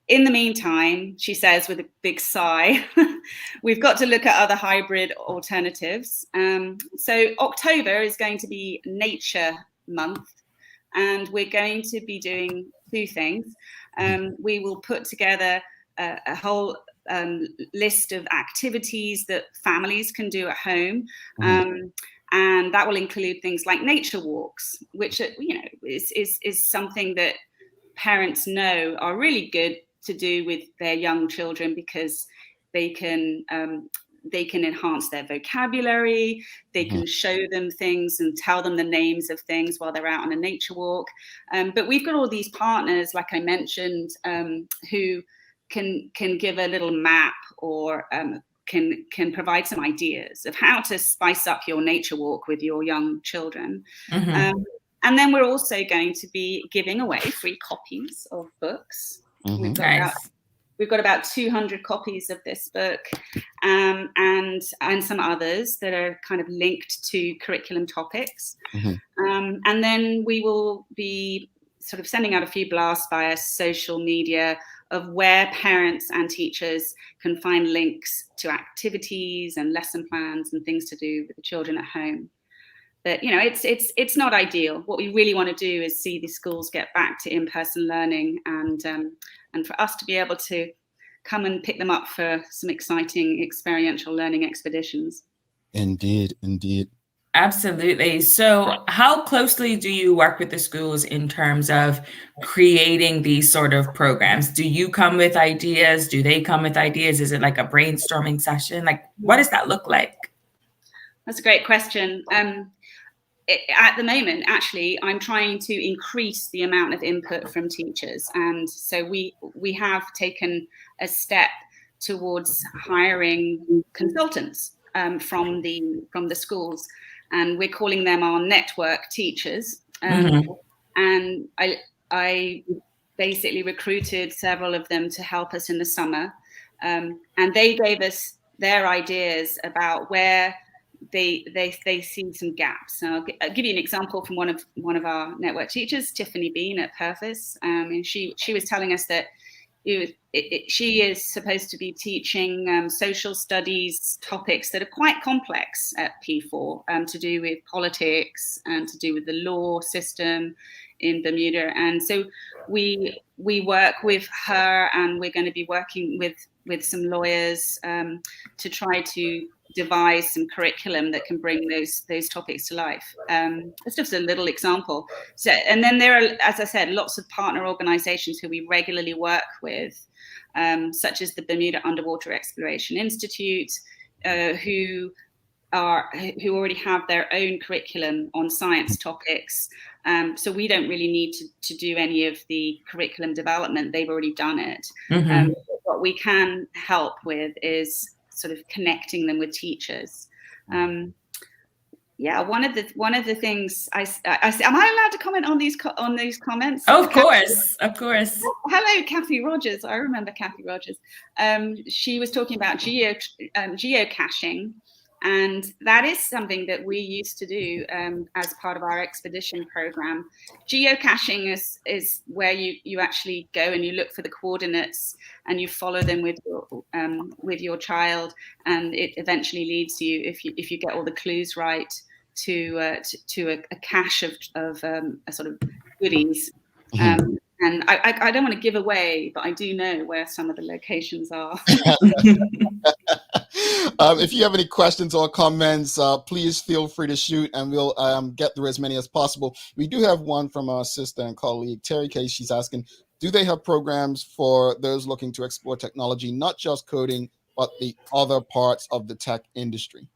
in the meantime, she says with a big sigh, we've got to look at other hybrid alternatives. So October is going to be Nature Month, and we're going to be doing two things. We will put together a whole list of activities that families can do at home. And that will include things like nature walks, which is something that parents know are really good to do with their young children, because they can enhance their vocabulary, they can show them things and tell them the names of things while they're out on a nature walk. But we've got all these partners, like I mentioned, who can give a little map or can provide some ideas of how to spice up your nature walk with your young children. And then we're also going to be giving away free copies of books. We've got about 200 copies of this book, and some others that are kind of linked to curriculum topics. And then we will be sort of sending out a few blasts via social media of where parents and teachers can find links to activities and lesson plans and things to do with the children at home. But it's not ideal. What we really want to do is see the schools get back to in-person learning, and for us to be able to come and pick them up for some exciting experiential learning expeditions. Indeed. Absolutely. So how closely do you work with the schools in terms of creating these sort of programs? Do you come with ideas? Do they come with ideas? Is it like a brainstorming session? Like, what does that look like? That's a great question. At the moment, actually, I'm trying to increase the amount of input from teachers. And so we have taken a step towards hiring consultants from the schools. And we're calling them our network teachers. And I basically recruited several of them to help us in the summer. And they gave us their ideas about where they see some gaps. So I'll give you an example from one of our network teachers, Tiffany Bean at Purpose. And she was telling us that she is supposed to be teaching social studies topics that are quite complex at P4, to do with politics and to do with the law system in Bermuda. And so we work with her, and we're going to be working with some lawyers to try to devise some curriculum that can bring those topics to life. It's just a little example. So, and then there are, as I said, lots of partner organizations who we regularly work with, such as the Bermuda Underwater Exploration Institute, who already have their own curriculum on science topics. So we don't really need to do any of the curriculum development. They've already done it. What we can help with is sort of connecting them with teachers. One of the things am I allowed to comment on these comments? Oh, of course. Hello, Kathy Rogers. I remember Kathy Rogers. She was talking about geocaching, and that is something that we used to do as part of our expedition program. Geocaching is where you actually go and you look for the coordinates and you follow them with your child, and it eventually leads you, if you get all the clues right, to a cache of a sort of goodies. And I don't want to give away, but I do know where some of the locations are. If you have any questions or comments, please feel free to shoot, and we'll get through as many as possible. We do have one from our sister and colleague, Terry K. She's asking, do they have programs for those looking to explore technology, not just coding, but the other parts of the tech industry?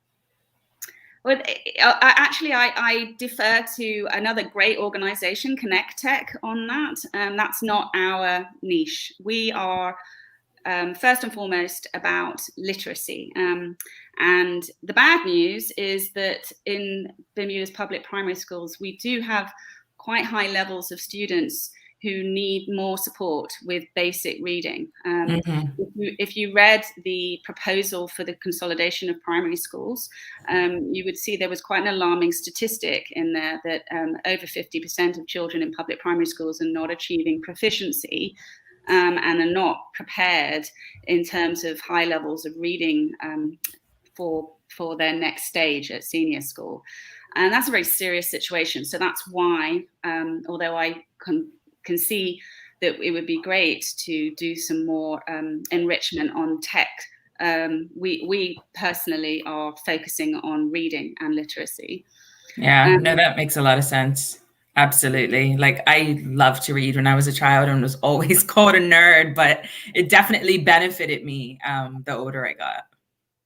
Well, I defer to another great organization, Connect Tech, on that. That's not our niche. We are first and foremost about literacy. And the bad news is that in Bermuda's public primary schools, we do have quite high levels of students who need more support with basic reading. If you read the proposal for the consolidation of primary schools, you would see there was quite an alarming statistic in there that over 50% of children in public primary schools are not achieving proficiency and are not prepared in terms of high levels of reading for their next stage at senior school. And that's a very serious situation. So that's why, although I can see that it would be great to do some more enrichment on tech, we personally are focusing on reading and literacy. Yeah, no, that makes a lot of sense. Absolutely. Like, I loved to read when I was a child and was always called a nerd, but it definitely benefited me the older I got.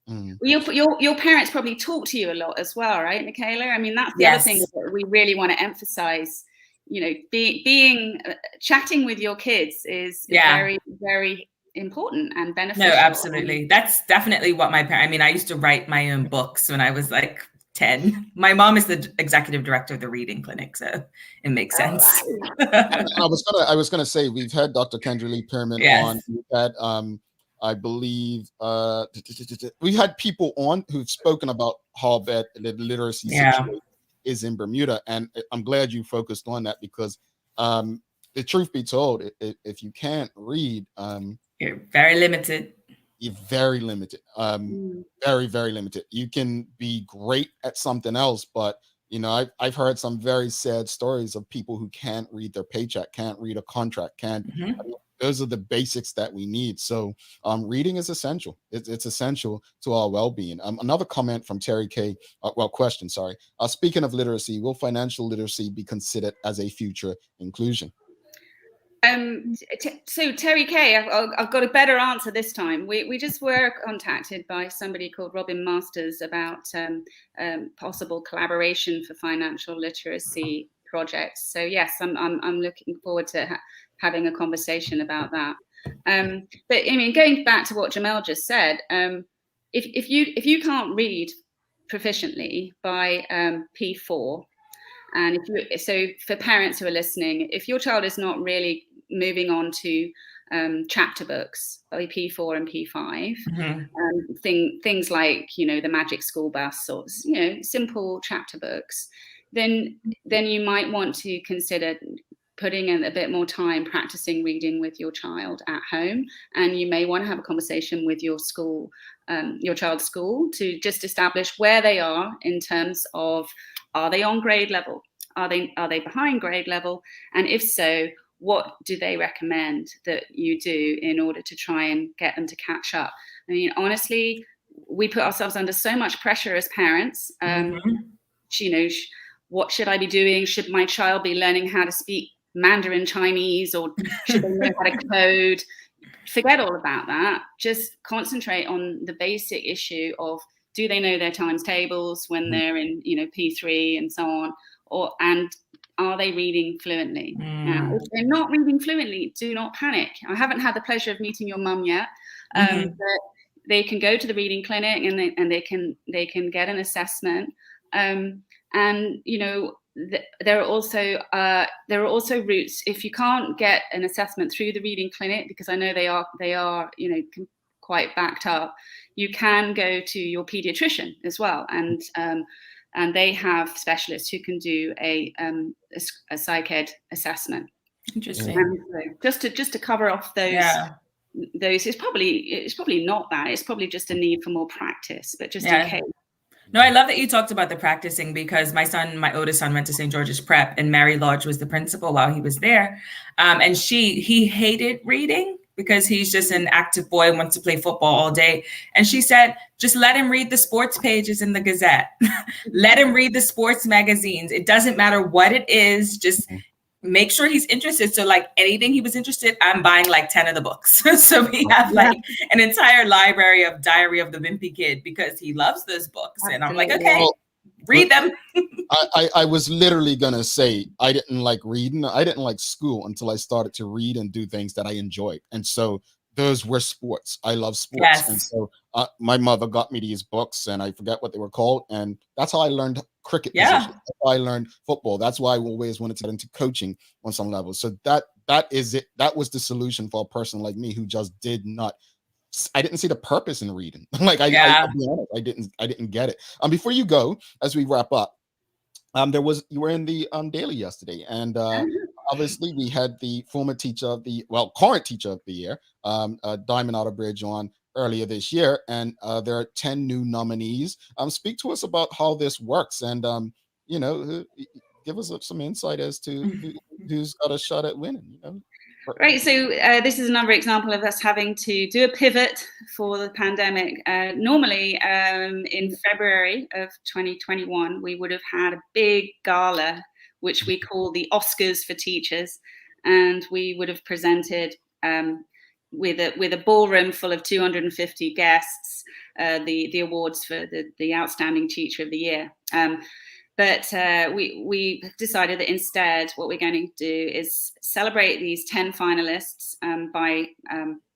Well, your parents probably talk to you a lot as well, right, Michaela? I mean, that's the other thing that we really want to emphasize. You know, chatting with your kids is very, very important and beneficial. No, absolutely. That's definitely what my parents, I mean, I used to write my own books when I was like 10. My mom is the executive director of the reading clinic, so it makes sense. I was gonna say, we've had Dr. Kendra Lee Pearman on. We've had I believe we had people on who've spoken about how bad the literacy situation is in Bermuda, and I'm glad you focused on that, because the truth be told, if you can't read, you're very limited. You're very limited. Very, very limited. You can be great at something else, but you know, I've heard some very sad stories of people who can't read their paycheck, can't read a contract, can't. Those are the basics that we need. So reading is essential. It's essential to our well-being. Another comment from Terry K. Question, sorry. Speaking of literacy, will financial literacy be considered as a future inclusion? So Terry K, I've got a better answer this time. We just were contacted by somebody called Robin Masters about possible collaboration for financial literacy projects. So yes, I'm looking forward to having a conversation about that. But I mean, going back to what Jamel just said, if you can't read proficiently by P4, and so for parents who are listening, if your child is not really moving on to chapter books, P4 and P5, things like, you know, the Magic School Bus, or, you know, simple chapter books, then you might want to consider putting in a bit more time practicing reading with your child at home. And you may want to have a conversation with your school, your child's school, to just establish where they are in terms of, are they on grade level? Are they behind grade level? And if so, what do they recommend that you do in order to try and get them to catch up? I mean, honestly, we put ourselves under so much pressure as parents. You know, what should I be doing? Should my child be learning how to speak Mandarin Chinese, or should they know how to code? Forget all about that. Just concentrate on the basic issue of, do they know their times tables when they're in, you know, P3 and so on, and are they reading fluently? Now, if they're not reading fluently, do not panic. I haven't had the pleasure of meeting your mum yet, but they can go to the reading clinic and they can get an assessment. And you know, there are also routes. If you can't get an assessment through the reading clinic, because I know they are you know, quite backed up, you can go to your pediatrician as well, and they have specialists who can do a psych ed assessment. Interesting. And just to cover off those, it's probably not that. It's probably just a need for more practice, but just in case. No, I love that you talked about the practicing, because my oldest son went to St. George's Prep, and Mary Lodge was the principal while he was there. And he hated reading because he's just an active boy and wants to play football all day. And she said, just let him read the sports pages in the Gazette. Let him read the sports magazines. It doesn't matter what it is. Just make sure he's interested. So like anything he was interested, I'm buying like 10 of the books. So we have like an entire library of Diary of the Wimpy Kid, because he loves those books. And I'm like, okay, read them. I was literally going to say, I didn't like reading. I didn't like school until I started to read and do things that I enjoyed. And so those were sports. I love sports. Yes. And so my mother got me these books, and I forget what they were called. And that's how I learned cricket. That's how I learned football. That's why I always wanted to get into coaching on some level. So that is it. That was the solution for a person like me who just I didn't see the purpose in reading. Like I'll be honest, I didn't get it. Before you go, as we wrap up, you were in the daily yesterday, and obviously we had the former teacher of the current teacher of the year, Diamond Outerbridge, on earlier this year, and there are 10 new nominees. Speak to us about how this works, and you know, give us some insight as to who's got a shot at winning. You know. Right, so this is another example of us having to do a pivot for the pandemic. Normally, in February of 2021, we would have had a big gala, which we call the Oscars for Teachers, and we would have presented with a ballroom full of 250 guests the awards for the Outstanding Teacher of the Year. But we decided that instead what we're going to do is celebrate these 10 finalists by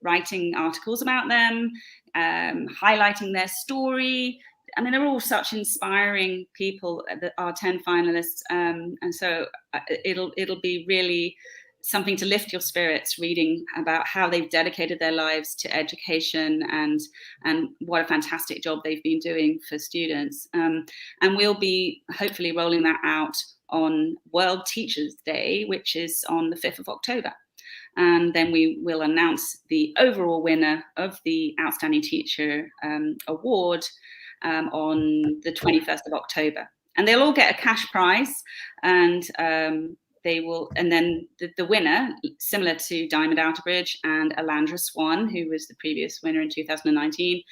writing articles about them, highlighting their story. I mean, they're all such inspiring people, that are 10 finalists. And so it'll be really something to lift your spirits, reading about how they've dedicated their lives to education and what a fantastic job they've been doing for students. And we'll be hopefully rolling that out on World Teachers Day, which is on the 5th of October. And then we will announce the overall winner of the Outstanding Teacher Award on the 21st of October. And they'll all get a cash prize, and then the winner, similar to Diamond Outerbridge and Alandra Swan, who was the previous winner in 2019,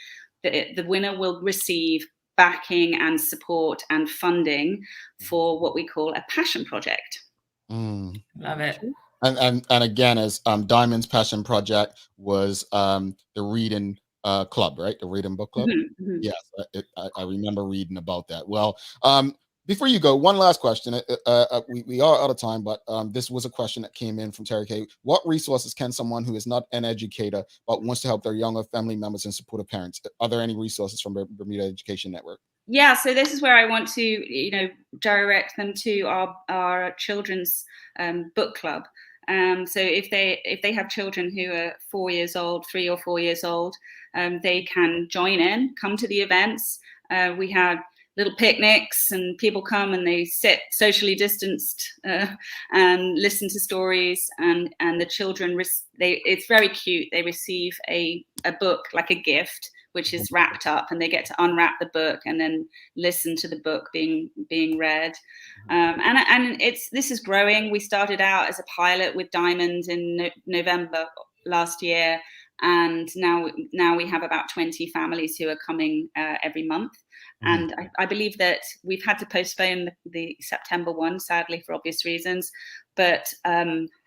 the winner will receive backing and support and funding for what we call a passion project. Love it. And again, as Diamond's passion project was the reading club, right? The reading book club. Mm-hmm. Yes, I remember reading about that. Well, before you go, one last question. We are out of time, but this was a question that came in from Terry K. What resources can someone who is not an educator but wants to help their younger family members and supportive parents? Are there any resources from Bermuda Education Network? Yeah, so this is where I want to, direct them to our children's book club. So if they have children who are 4 years old, 3 or 4 years old, they can join in, come to the events. We have little picnics, and people come and they sit socially distanced and listen to stories, and the children it's very cute. They receive a book like a gift, which is wrapped up, and they get to unwrap the book and then listen to the book being read. And this is growing. We started out as a pilot with Diamond in November last year, and now we have about 20 families who are coming every month. And I believe that we've had to postpone the September one, sadly, for obvious reasons. But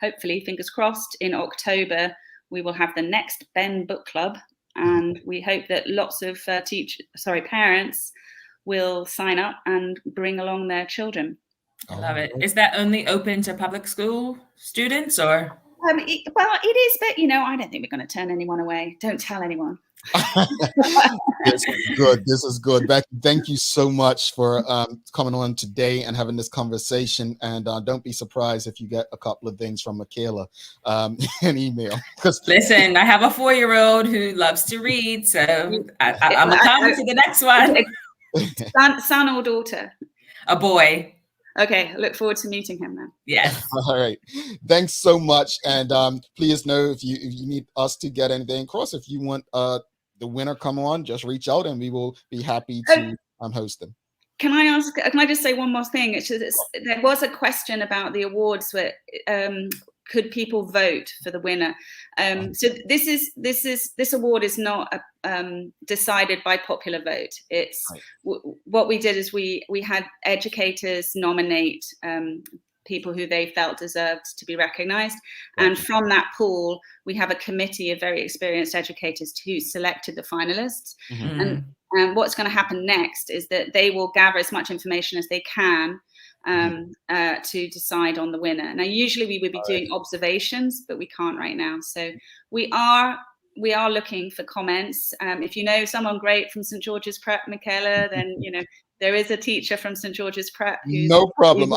hopefully, fingers crossed, in October, we will have the next Ben Book Club. And we hope that lots of parents will sign up and bring along their children. I love it. Is that only open to public school students, or? It is, but I don't think we're going to turn anyone away. Don't tell anyone. This is good. Becky, thank you so much for coming on today and having this conversation. And don't be surprised if you get a couple of things from Michaela in email. Listen, I have a 4-year-old who loves to read, so I'm going to come to the next one. Son or daughter? A boy. Okay, I look forward to meeting him then. Yes. All right. Thanks so much. And please know if you need us to get anything across, if you want the winner come on, just reach out and we will be happy to host them. Can I just say one more thing? There was a question about the awards where could people vote for the winner? So this award is not decided by popular vote. It's what we did is we had educators nominate people who they felt deserved to be recognized. And from that pool, we have a committee of very experienced educators who selected the finalists. And what's going to happen next is that they will gather as much information as they can to decide on the winner. Now, usually we would be doing observations, but we can't right now. So we are looking for comments. If you know someone great from St. George's Prep, Michaela, then there is a teacher from St. George's Prep. No problem.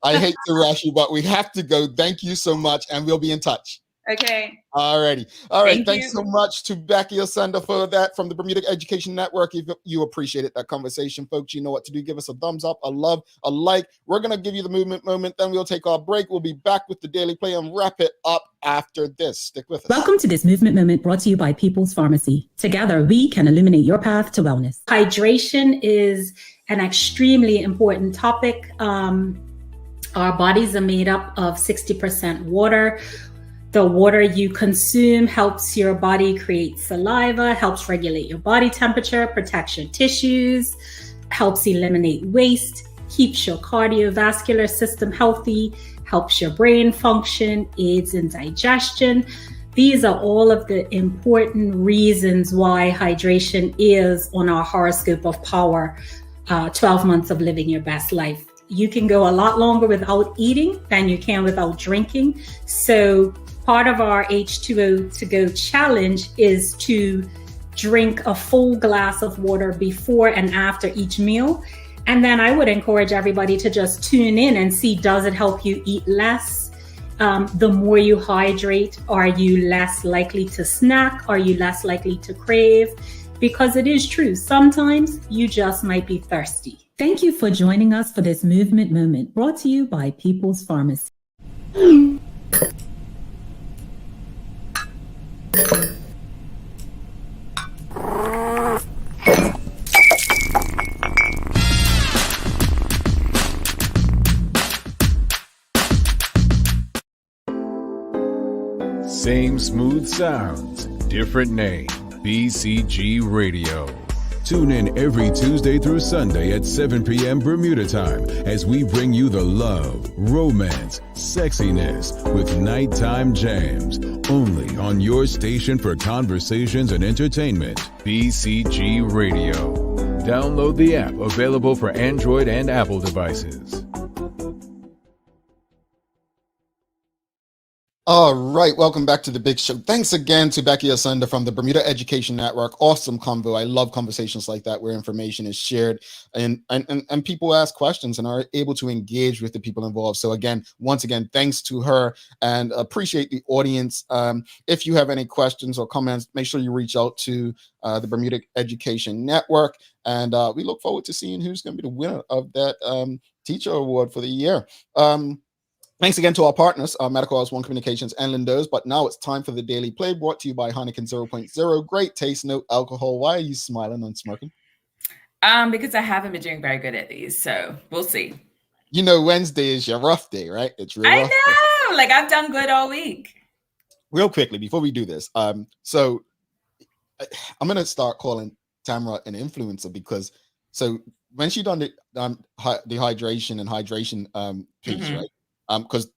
I hate to rush you, but we have to go. Thank you so much, and we'll be in touch. Okay. All righty. All right. Thanks so much to Becky Ausenda for that from the Bermuda Education Network. If you appreciated that conversation, folks, you know what to do. Give us a thumbs up, a love, a like. We're going to give you the movement moment. Then we'll take our break. We'll be back with the Daily Play and wrap it up after this. Stick with us. Welcome to this movement moment brought to you by People's Pharmacy. Together, we can illuminate your path to wellness. Hydration is an extremely important topic. Our bodies are made up of 60% water. The water you consume helps your body create saliva, helps regulate your body temperature, protects your tissues, helps eliminate waste, keeps your cardiovascular system healthy, helps your brain function, aids in digestion. These are all of the important reasons why hydration is on our horoscope of power, 12 months of living your best life. You can go a lot longer without eating than you can without drinking. So part of our H2O to go challenge is to drink a full glass of water before and after each meal. And then I would encourage everybody to just tune in and see, does it help you eat less? The more you hydrate, are you less likely to snack? Are you less likely to crave? Because it is true, sometimes you just might be thirsty. Thank you for joining us for this movement moment brought to you by People's Pharmacy. Same smooth sounds, different name. BCG Radio. Tune in every Tuesday through Sunday at 7 p.m. Bermuda time as we bring you the love, romance, sexiness with nighttime jams. Only on your station for conversations and entertainment. BCG Radio. Download the app, available for Android and Apple devices. All right, welcome back to the big show. Thanks again to Becky Ausenda from the Bermuda Education Network. Awesome convo. I love conversations like that where information is shared and people ask questions and are able to engage with the people involved. So again, once again, thanks to her and appreciate the audience. If you have any questions or comments, make sure you reach out to the Bermuda Education Network. And we look forward to seeing who's going to be the winner of that teacher award for the year. Thanks again to our partners, Medical House One Communications and Lindos. But now it's time for the Daily Play, brought to you by Heineken 0.0. Great taste, no alcohol. Why are you smiling and smirking? Because I haven't been doing very good at these, so we'll see. You know, Wednesday is your rough day, right? It's real rough I know, like I've done good all week. Real quickly, before we do this, so I'm gonna start calling Tamara an influencer because when she done the hydration and hydration piece, right? Because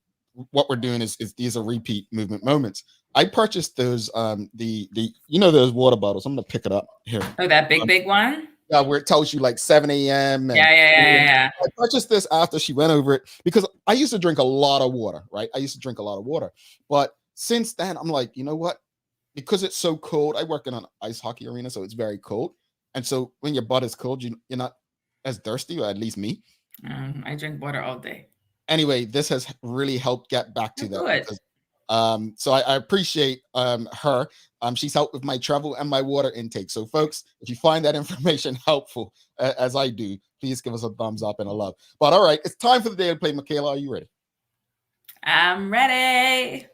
what we're doing is these are repeat movement moments. I purchased those those water bottles. I'm gonna pick it up here. Oh, that big one? Yeah, where it tells you like 7 a.m. Yeah. I purchased this after she went over it because I used to drink a lot of water, right? But since then, I'm like, you know what? Because it's so cold, I work in an ice hockey arena, so it's very cold. And so when your butt is cold, you're not as thirsty, or at least me. I drink water all day. Anyway, this has really helped get back to that. Because, so I appreciate her. She's helped with my travel and my water intake. So folks, if you find that information helpful, as I do, please give us a thumbs up and a love. But all right, it's time for the Daily Play. Michaela, are you ready? I'm ready.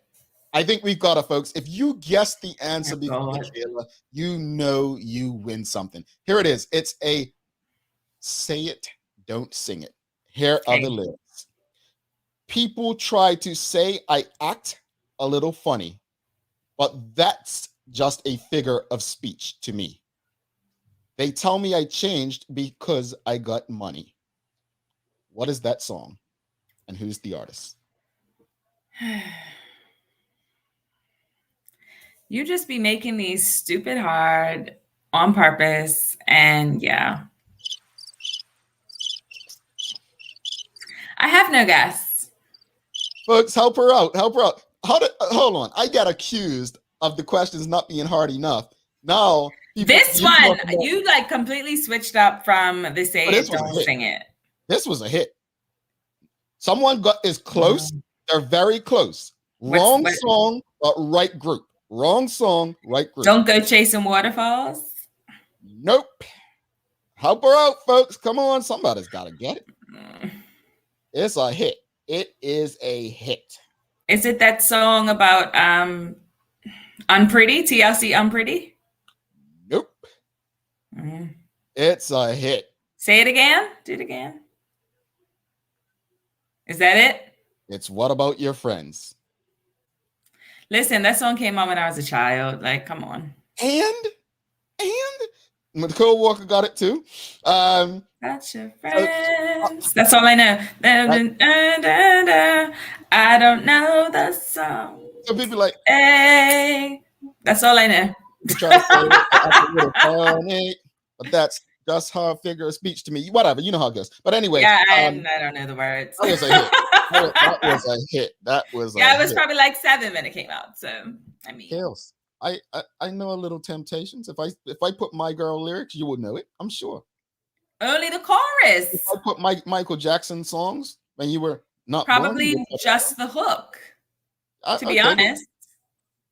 I think we've got it, folks. If you guess the answer before Michaela, you know you win something. Here it is. It's a say it, don't sing it. Here are the lyrics. People try to say I act a little funny, but that's just a figure of speech to me. They tell me I changed because I got money. What is that song? And who's the artist? You just be making these stupid hard on purpose. And yeah. I have no guess. Folks, help her out. Hold on. I got accused of the questions not being hard enough. Now, this one, you like completely switched up from the say it, don't sing it. This was a hit. Someone is close. They're very close. Wrong song, but right group. Wrong song, right group. Don't go chasing waterfalls. Nope. Help her out, folks. Come on. Somebody's got to get it. It's a hit. It is a hit. Is it that song about Unpretty? TLC Unpretty? Nope. It's a hit. Say it again. Do it again. Is that it? It's What About Your Friends? Listen, that song came on when I was a child. Like, come on. And Nicole Walker got it too. That's your friends. That's all I know. I don't know the song. So people like, hey, that's all I know. But that's just her figure of speech to me. Whatever, you know how it goes. But anyway, yeah, I don't know the words. That was a hit. That was a hit. That was it was probably like 7 when it came out. So I mean, Hills. I know a little Temptations. If I put My Girl lyrics, you would know it. I'm sure. Only the chorus. If I put Michael Jackson songs when you were not probably born, just the hook. To be honest.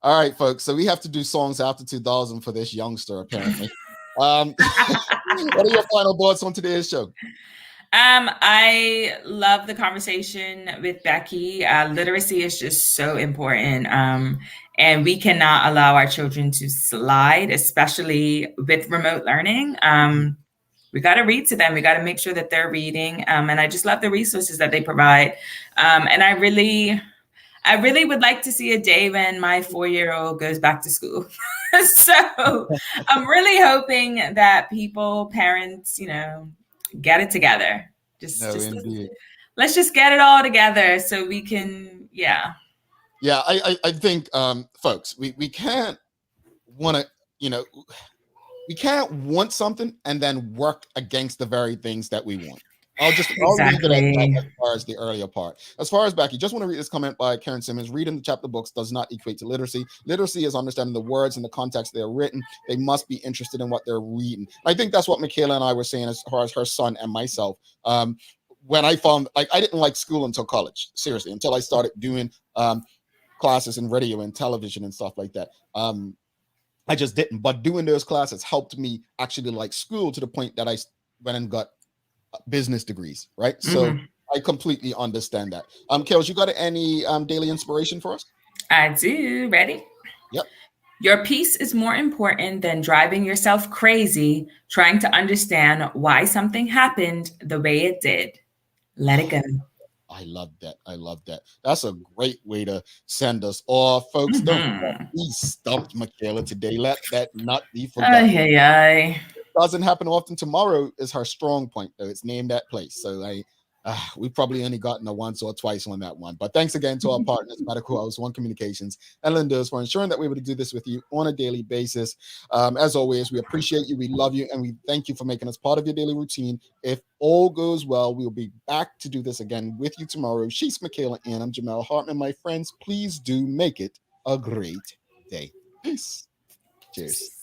All right, folks. So we have to do songs after 2000 for this youngster, apparently. What are your final thoughts on today's show? I love the conversation with Becky. Literacy is just so important. And we cannot allow our children to slide, especially with remote learning. We got to read to them. We got to make sure that they're reading. And I just love the resources that they provide. And I really would like to see a day when my 4-year-old goes back to school. So I'm really hoping that people, parents, get it together. Let's just get it all together so we can, yeah. Yeah, I think, folks, we can't want to, we can't want something and then work against the very things that we want. I'll leave it at that as far as the earlier part. As far as Becky, just want to read this comment by Karen Simmons. Reading the chapter books does not equate to literacy. Literacy is understanding the words and the context they're written. They must be interested in what they're reading. I think that's what Michaela and I were saying as far as her son and myself. When I found, I didn't like school until college, seriously, until I started doing classes in radio and television and stuff like that. I just didn't. But doing those classes helped me actually like school to the point that I went and got business degrees, right? So I completely understand that. Kels, you got any daily inspiration for us? I do. Ready? Yep. Your peace is more important than driving yourself crazy trying to understand why something happened the way it did. Let it go. I love that. That's a great way to send us off, folks. Don't be stumped, Michaela, today. Let that not be forgotten. Doesn't happen often. Tomorrow is her strong point, though. It's named that place. So we probably only gotten a once or twice on that one. But thanks again to our partners, Medical House, One Communications, and Lindos for ensuring that we're able to do this with you on a daily basis. As always, we appreciate you, we love you, and we thank you for making us part of your daily routine. If all goes well, we'll be back to do this again with you tomorrow. She's Michaela, and I'm Jamel Hartman. My friends, please do make it a great day. Peace. Cheers.